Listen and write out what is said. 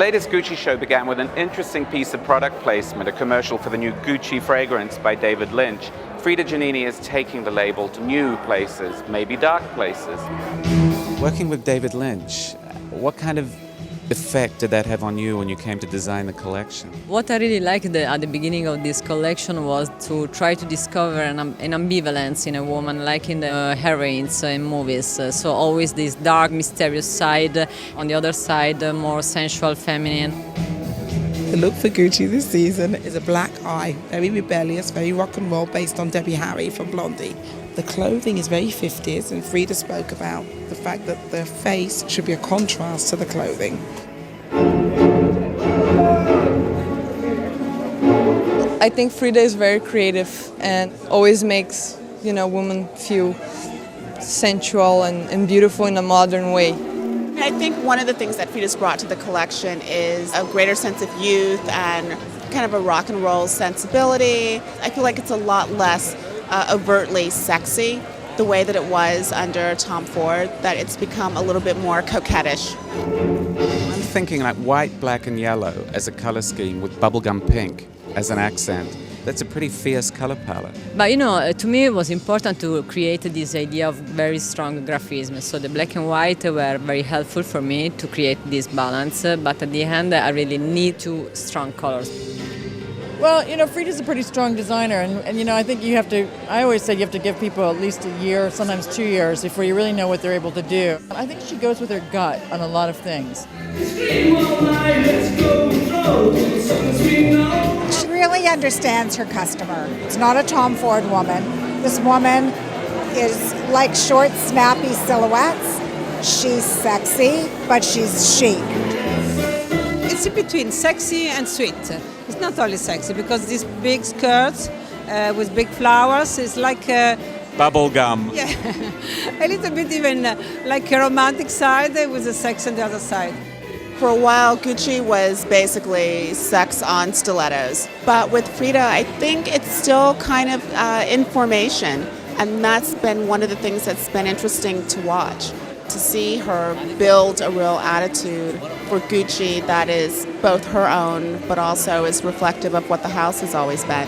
latest Gucci show began with an interesting piece of product placement, a commercial for the new Gucci fragrance by David Lynch. Frida Giannini is taking the label to new places, maybe dark places. Working with David Lynch, what kind of effect did that have on you when you came to design the collection? What I really liked at the beginning of this collection was to try to discover an ambivalence in a woman, like in the heroines in movies. So always this dark, mysterious side, on the other side, more sensual, feminine. The look for Gucci this season is a black eye, very rebellious, very rock and roll, based on Debbie Harry from Blondie. The clothing is very 50s, and Frida spoke about the fact that the face should be a contrast to the clothing. I think Frida is very creative and always makes, women feel sensual and beautiful in a modern way. I think one of the things that Frida's brought to the collection is a greater sense of youth and kind of a rock and roll sensibility. I feel like it's a lot less overtly sexy, the way that it was under Tom Ford, that it's become a little bit more coquettish. I'm thinking like white, black and yellow as a color scheme with bubblegum pink as an accent. That's a pretty fierce color palette. But to me it was important to create this idea of very strong graphism. So the black and white were very helpful for me to create this balance, but at the end I really need two strong colors. Well, Frida's a pretty strong designer, and I think I always say you have to give people at least a year, sometimes 2 years, before you really know what they're able to do. I think she goes with her gut on a lot of things. She really understands her customer. It's not a Tom Ford woman. This woman is like short, snappy silhouettes. She's sexy, but she's chic. It's in between sexy and sweet. It's not only sexy because these big skirts with big flowers is like Bubble gum. Yeah, a little bit even like a romantic side with the sex on the other side. For a while, Gucci was basically sex on stilettos. But with Frida, I think it's still kind of information. And that's been one of the things that's been interesting to watch. To see her build a real attitude for Gucci that is both her own, but also is reflective of what the house has always been.